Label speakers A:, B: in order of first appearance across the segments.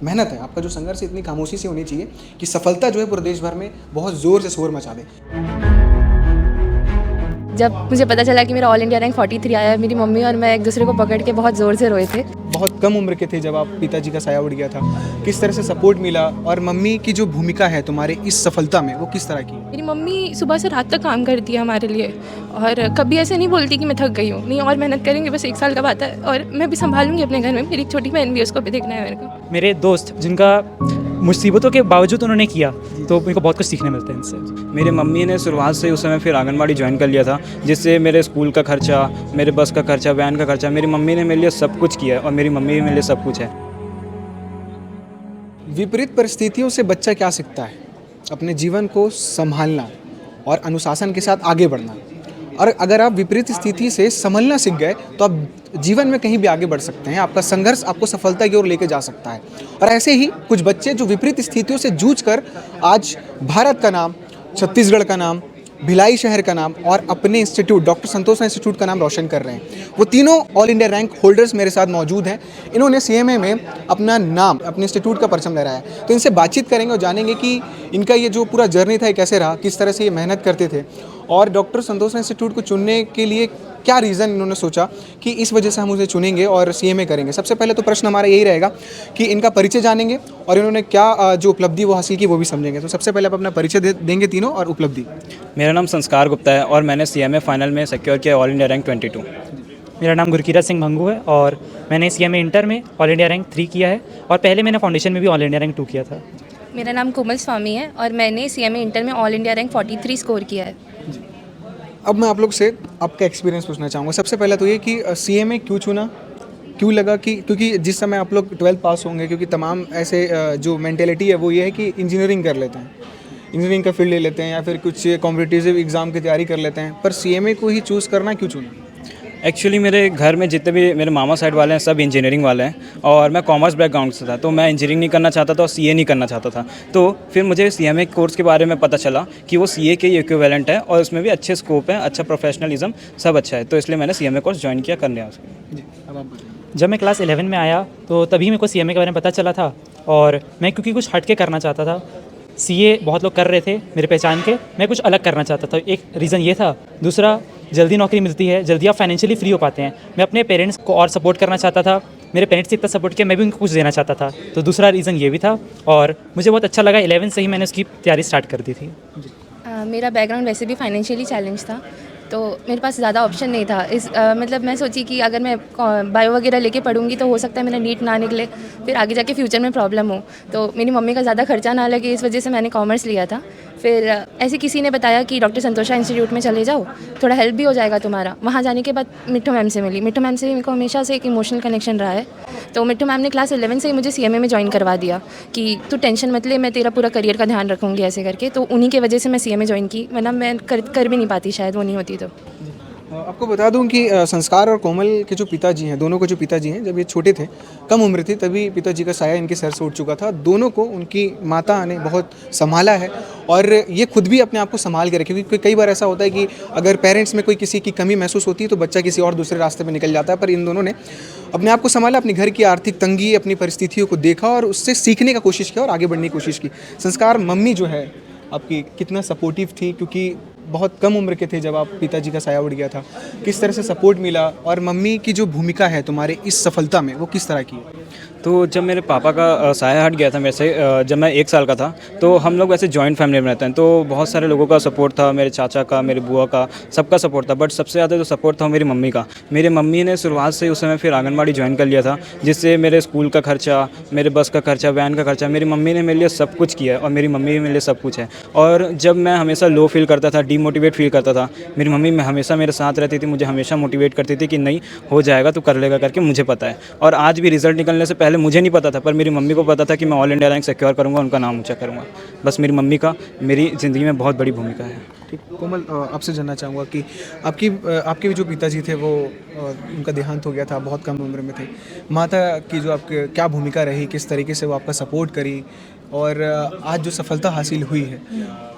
A: मेहनत है, आपका जो संघर्ष है इतनी खामोशी से होनी चाहिए कि सफलता जो है पूरे देश भर में बहुत ज़ोर से शोर मचा दे।
B: जब मुझे पता चला कि मेरा ऑल इंडिया रैंक 43 आया है, मेरी मम्मी और मैं एक दूसरे को पकड़ के बहुत ज़ोर से रोए थे।
A: बहुत कम उम्र के थे जब आप पिताजी का साया उड़ गया था, किस तरह से सपोर्ट मिला और मम्मी की जो भूमिका है तुम्हारे इस सफलता में वो किस तरह की है?
B: मेरी मम्मी सुबह से रात तक काम करती है हमारे लिए और कभी ऐसे नहीं बोलती कि मैं थक गई हूँ, नहीं और मेहनत करेंगे, बस 1 साल का बात है और मैं भी संभालूंगी अपने घर में। मेरी एक छोटी बहन भी है, उसको भी देखना है मेरे को।
C: मेरे दोस्त जिनका मुसीबतों के बावजूद उन्होंने किया, तो मेरे को बहुत कुछ सीखने मिलता है इनसे।
D: मेरे मम्मी ने शुरुआत से उस समय फिर आंगनबाड़ी ज्वाइन कर लिया था, जिससे मेरे स्कूल का खर्चा, मेरे बस का खर्चा, वैन का खर्चा मेरी मम्मी ने मेरे लिए सब कुछ किया है और मेरी मम्मी भी मेरे लिए सब कुछ है।
A: विपरीत परिस्थितियों से बच्चा क्या सीखता है? अपने जीवन को संभालना और अनुशासन के साथ आगे बढ़ना। और अगर आप विपरीत स्थिति से संभलना सीख गए तो आप जीवन में कहीं भी आगे बढ़ सकते हैं। आपका संघर्ष आपको सफलता की ओर लेके जा सकता है। और ऐसे ही कुछ बच्चे जो विपरीत स्थितियों से जूझ कर आज भारत का नाम, छत्तीसगढ़ का नाम, भिलाई शहर का नाम और अपने इंस्टीट्यूट डॉक्टर संतोष इंस्टीट्यूट का नाम रोशन कर रहे हैं, वो तीनों ऑल इंडिया रैंक होल्डर्स मेरे साथ मौजूद हैं। इन्होंने सीएमए में अपना नाम, अपने इंस्टीट्यूट का परचम लहराया है। तो इनसे बातचीत करेंगे और जानेंगे कि इनका ये जो पूरा जर्नी था ये कैसे रहा, किस तरह से ये मेहनत करते थे और डॉक्टर संतोष इंस्टीट्यूट को चुनने के लिए क्या रीज़न इन्होंने सोचा कि इस वजह से हम उसे चुनेंगे और सीएमए करेंगे। सबसे पहले तो प्रश्न हमारा यही रहेगा कि इनका परिचय जानेंगे और इन्होंने क्या जो उपलब्धि वो हासिल की वो भी समझेंगे। तो सबसे पहले आप अपना परिचय देंगे तीनों और उपलब्धि।
D: मेरा नाम संस्कार गुप्ता है और मैंने सीएमए फाइनल में सिक्योर किया ऑल इंडिया रैंक 22।
C: मेरा नाम गुरकीरत सिंह भंगू है और मैंने सीएमए इंटर में ऑल इंडिया रैंक 3 किया है और पहले मैंने फाउंडेशन में भी ऑल इंडिया रैंक 2 किया था।
B: मेरा नाम कोमल स्वामी है और मैंने सीएमए इंटर में ऑल इंडिया रैंक 43 स्कोर किया है।
A: अब मैं आप लोग से आपका एक्सपीरियंस पूछना चाहूँगा। सबसे पहले तो ये कि सीएमए क्यों चुना, क्यों लगा कि क्योंकि जिस समय आप लोग 12th पास होंगे, क्योंकि तमाम ऐसे जो मेंटेलिटी है वो ये है कि इंजीनियरिंग कर लेते हैं, इंजीनियरिंग का फील्ड ले लेते हैं या फिर कुछ कॉम्पिटिटिव एग्ज़ाम की तैयारी कर लेते हैं, पर सीएमए को ही चूज़ करना क्यों चुना?
D: एक्चुअली मेरे घर में जितने भी मेरे मामा साइड वाले हैं सब इंजीनियरिंग वाले हैं और मैं कॉमर्स बैकग्राउंड से था, तो मैं इंजीनियरिंग नहीं करना चाहता था और सीए नहीं करना चाहता था। तो फिर मुझे सीएमए कोर्स के बारे में पता चला कि वो सीए के इक्विवेलेंट है और उसमें भी अच्छे स्कोप है, अच्छा प्रोफेशनलिज्म सब अच्छा है, तो इसलिए मैंने सीएमए कोर्स ज्वाइन किया करने।
A: जी, अब आप बताइए।
C: जब मैं क्लास 11 में आया तो तभी मेरे को सीएमए के बारे में पता चला था और मैं क्योंकि कुछ हट के करना चाहता था। सीए बहुत लोग कर रहे थे मेरे पहचान के, मैं कुछ अलग करना चाहता था, एक रीज़न ये था। दूसरा, जल्दी नौकरी मिलती है, जल्दी आप फाइनेंशियली फ्री हो पाते हैं। मैं अपने पेरेंट्स को और सपोर्ट करना चाहता था, मेरे पेरेंट्स ने इतना सपोर्ट किया, मैं भी उनको कुछ देना चाहता था, तो दूसरा रीज़न ये भी था और मुझे बहुत अच्छा लगा। 11 से ही मैंने उसकी तैयारी स्टार्ट कर दी थी।
B: मेरा बैकग्राउंड वैसे भी फाइनेंशियली चैलेंज था, तो मेरे पास ज़्यादा ऑप्शन नहीं था। मतलब मैं सोची कि अगर मैं बायो वगैरह लेके पढ़ूंगी तो हो सकता है मेरा नीट ना निकले, फिर आगे जाके फ्यूचर में प्रॉब्लम हो, तो मेरी मम्मी का ज़्यादा खर्चा ना लगे, इस वजह से मैंने कॉमर्स लिया था। फिर ऐसे किसी ने बताया कि डॉक्टर संतोषा इंस्टीट्यूट में चले जाओ, थोड़ा हेल्प भी हो जाएगा तुम्हारा। वहाँ जाने के बाद मिट्ठू मैम से मिली। मिट्ठू मैम से मेरे को हमेशा से एक इमोशनल कनेक्शन रहा है, तो मिट्ठू मैम ने क्लास 11 से ही मुझे सीएमए में ज्वाइन करवा दिया कि तू टेंशन मत ले, मैं तेरा पूरा करियर का ध्यान रखूँगी ऐसे करके। तो उन्हीं की वजह से मैं सीएमए ज्वाइन की, वरना मैं कर भी नहीं पाती शायद, वो नहीं होती तो।
A: आपको बता दूं कि संस्कार और कोमल के जो पिताजी हैं, दोनों के जो पिताजी हैं, जब ये छोटे थे, कम उम्र थी, तभी पिताजी का साया इनके सर से उठ चुका था। दोनों को उनकी माता ने बहुत संभाला है और ये खुद भी अपने आप को संभाल के रखे, क्योंकि कई बार ऐसा होता है कि अगर पेरेंट्स में कोई किसी की कमी महसूस होती है तो बच्चा किसी और दूसरे रास्ते पर निकल जाता है, पर इन दोनों ने अपने आप को संभाला, अपने घर की आर्थिक तंगी, अपनी परिस्थितियों को देखा और उससे सीखने का कोशिश किया और आगे बढ़ने की कोशिश की। संस्कार, मम्मी जो है आपकी कितना सपोर्टिव थी, क्योंकि बहुत कम उम्र के थे जब आप पिताजी का साया उड़ गया था, किस तरह से सपोर्ट मिला और मम्मी की जो भूमिका है तुम्हारे इस सफलता में वो किस तरह की है?
D: तो जब मेरे पापा का साया हट गया था मेरे से, जब मैं 1 साल का था, तो हम लोग वैसे जॉइंट फैमिली में रहते हैं, तो बहुत सारे लोगों का सपोर्ट था, मेरे चाचा का, मेरी बुआ का, सबका सपोर्ट था, बट सबसे ज़्यादा जो सपोर्ट था मेरी मम्मी का। मेरी मम्मी ने शुरुआत से उस समय फिर आंगनबाड़ी ज्वाइन कर लिया था, जिससे मेरे स्कूल का खर्चा, मेरे बस का खर्चा, वैन का खर्चा मेरी मम्मी ने मेरे लिए सब कुछ किया है और मेरी मम्मी भी मेरे लिए सब कुछ है। और जब मैं हमेशा लो फील करता था, डीमोटिवेट फील करता था, मेरी मम्मी हमेशा मेरे साथ रहती थी, मुझे हमेशा मोटिवेट करती थी कि नहीं हो जाएगा, तू कर लेगा करके, मुझे पता है। और आज भी रिजल्ट निकलने से पहले मुझे नहीं पता था, पर मेरी मम्मी को पता था कि मैं ऑल इंडिया रैंक सिक्योर करूंगा, उनका नाम ऊंचा करूंगा। बस मेरी मम्मी का मेरी ज़िंदगी में बहुत बड़ी भूमिका है।
A: ठीक, कोमल, आपसे जानना चाहूँगा कि आपके जो पिताजी थे वो उनका देहांत हो गया था, बहुत कम उम्र में थे। माता की जो आपके क्या भूमिका रही, किस तरीके से वो आपका सपोर्ट करी और आज जो सफलता हासिल हुई है,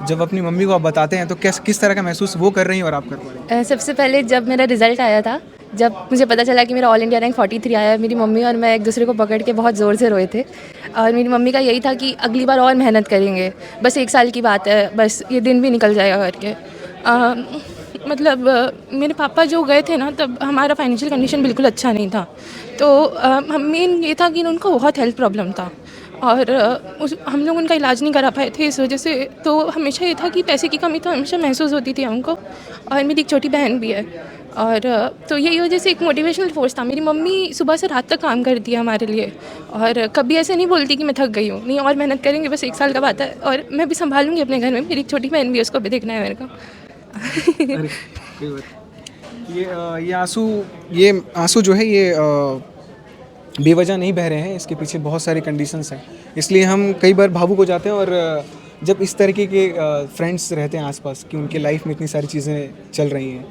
A: जब अपनी मम्मी को आप बताते हैं तो किस तरह का महसूस वो कर रही हैं और आप कर पा रहे हैं?
B: सबसे पहले जब मेरा रिज़ल्ट आया था जब मुझे पता चला कि मेरा ऑल इंडिया रैंक 43 आया, मेरी मम्मी और मैं एक दूसरे को पकड़ के बहुत ज़ोर से रोए थे। और मेरी मम्मी का यही था कि अगली बार और मेहनत करेंगे, बस 1 साल की बात है, बस ये दिन भी निकल जाएगा करके। मतलब मेरे पापा जो गए थे ना, तब हमारा फाइनेंशियल कंडीशन बिल्कुल अच्छा नहीं था। तो मेन ये था कि उनको बहुत हेल्थ प्रॉब्लम था और हम लोग उनका इलाज नहीं करा पाए थे इस वजह से। तो हमेशा ये था कि पैसे की कमी तो हमेशा महसूस होती थी हमको। और मेरी एक छोटी बहन भी है और तो यही वजह से एक मोटिवेशनल फोर्स था। मेरी मम्मी सुबह से रात तक काम करती है हमारे लिए और कभी ऐसे नहीं बोलती कि मैं थक गई हूँ, नहीं और मेहनत करेंगे, बस 1 साल का बात है और मैं भी संभालूंगी अपने घर में। मेरी एक छोटी बहन भी है, उसको भी देखना है मेरे को।
A: अरे कोई बात। ये आंसू जो है ये बेवजह नहीं बह रहे हैं, इसके पीछे बहुत सारी कंडीशंस हैं, इसलिए हम कई बार भावुक हो जाते हैं। और जब इस तरीके के फ्रेंड्स रहते हैं आसपास कि उनके लाइफ में इतनी सारी चीज़ें चल रही हैं,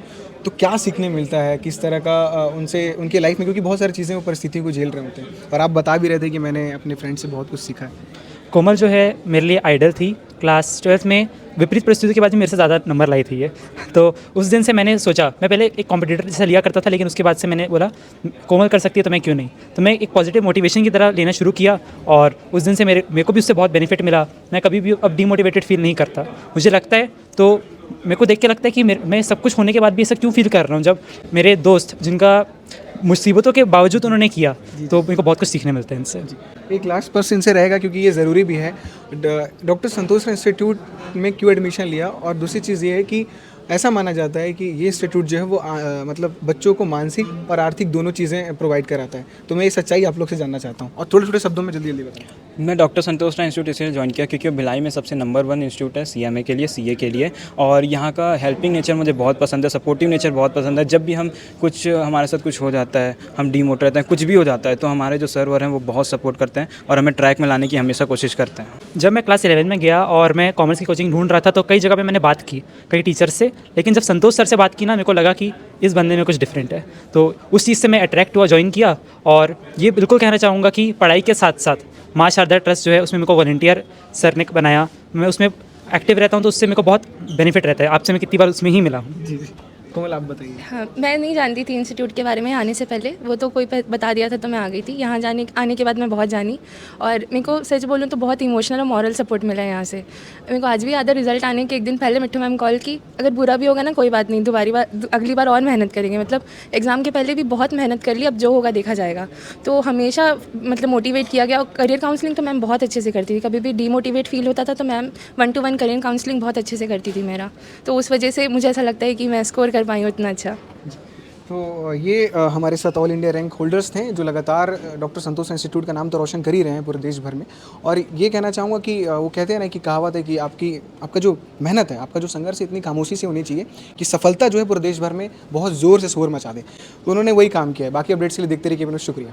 A: तो क्या सीखने मिलता है, किस तरह का उनसे उनके लाइफ में, क्योंकि बहुत सारी चीज़ें वो परिस्थितियों को झेल रहे होते हैं। और आप बता भी रहे थे कि मैंने अपने फ्रेंड से बहुत कुछ सीखा है।
C: कोमल जो है मेरे लिए आइडल थी। क्लास 12th में विपरीत परिस्थितियों के बाद भी मेरे से ज़्यादा नंबर लाई थी ये। तो उस दिन से मैंने सोचा, मैं पहले एक कॉम्पिटिटर जैसा लिया करता था, लेकिन उसके बाद से मैंने बोला कोमल कर सकती है तो मैं क्यों नहीं। तो मैं एक पॉजिटिव मोटिवेशन की तरह लेना शुरू किया और उस दिन से मेरे को भी उससे बहुत बेनिफिट मिला। मैं कभी भी अब डीमोटिवेटेड फील नहीं करता। मुझे लगता है, तो मेरे को देख के लगता है कि मैं सब कुछ होने के बाद भी ऐसा क्यों फील कर रहा हूँ, जब मेरे दोस्त जिनका मुसीबतों के बावजूद उन्होंने किया, तो मेरे को बहुत कुछ सीखने मिलता है इनसे।
A: एक लास्ट प्रश्न इनसे रहेगा, क्योंकि ये ज़रूरी भी है। डॉक्टर संतोष इंस्टीट्यूट में क्यों एडमिशन लिया, और दूसरी चीज़ ये है कि ऐसा माना जाता है कि ये इंस्टीट्यूट जो है वो मतलब बच्चों को मानसिक और आर्थिक दोनों चीज़ें प्रोवाइड कराता है। तो मैं ये सच्चाई आप लोग से जानना चाहता हूँ, और थोड़े थोड़े शब्दों में जल्दी जल्दी बताएं।
D: मैं डॉक्टर संतोष राय इंस्टीट्यूट इसलिए ज्वाइन किया क्योंकि वो भिलाई में सबसे नंबर 1 इंस्टीट्यूट है CMA के लिए, CA के लिए। और यहाँ का हेल्पिंग नेचर मुझे बहुत पसंद है, सपोर्टिव नेचर बहुत पसंद है। जब भी हमारे साथ कुछ हो जाता है, हम डीमोटिवेट रहते हैं, कुछ भी हो जाता है, तो हमारे जो सर्वर हैं वो बहुत सपोर्ट करते हैं और हमें ट्रैक में लाने की हमेशा कोशिश करते हैं।
C: जब मैं क्लास 11 में गया और मैं कॉमर्स की कोचिंग ढूंढ रहा था, तो कई जगह पे मैंने बात की कई टीचर से, लेकिन जब संतोष सर से बात की ना, मेरे को लगा कि इस बंदे में कुछ डिफरेंट है। तो उस चीज़ से मैं अट्रैक्ट हुआ, ज्वाइन किया। और ये बिल्कुल कहना चाहूँगा कि पढ़ाई के साथ साथ माँ शारदा ट्रस्ट जो है, उसमें मेरे को वॉलंटियर सर ने बनाया। मैं उसमें एक्टिव रहता हूँ, तो उससे मेरे को बहुत बेनिफिट रहता है। आपसे मैं कितनी बार उसमें ही मिला हूँ।
A: जी। कोमल, आप बताइए।
B: हाँ, मैं नहीं जानती थी इंस्टीट्यूट के बारे में आने से पहले, वो तो कोई बता दिया था तो मैं आ गई थी। यहाँ आने के बाद मैं बहुत जानी और मेरे को सच बोलूँ तो बहुत इमोशनल और मॉरल सपोर्ट मिला है यहाँ से। मेरे को आज भी याद है, रिजल्ट आने के एक दिन पहले मिट्ठू मैम कॉल की, अगर बुरा भी होगा ना कोई बात नहीं, अगली बार और मेहनत करेंगे। मतलब एग्ज़ाम के पहले भी बहुत मेहनत कर ली, अब जो होगा देखा जाएगा। तो हमेशा मतलब मोटिवेट किया गया। और करियर काउंसलिंग तो मैम बहुत अच्छे से करती थी, कभी भी डीमोटिवेट फील होता था तो मैम 1-to-1 करियर काउंसलिंग बहुत अच्छे से करती थी मेरा। तो उस वजह से मुझे ऐसा लगता है कि मैं स्कोर कर पाई हूँ इतना अच्छा।
A: तो ये हमारे साथ ऑल इंडिया रैंक होल्डर्स थे, जो लगातार डॉक्टर संतोष इंस्टीट्यूट का नाम तो रोशन कर ही रहे हैं पूरे देश भर में। और ये कहना चाहूँगा कि वो कहते हैं ना कि कहावत है कि आपका जो मेहनत है, आपका जो संघर्ष है, इतनी खामोशी से होनी चाहिए कि सफलता जो है पूरे देश भर में बहुत ज़ोर से शोर मचा दे। तो उन्होंने वही काम किया है। बाकी अपडेट्स के लिए देखते रहिए। शुक्रिया।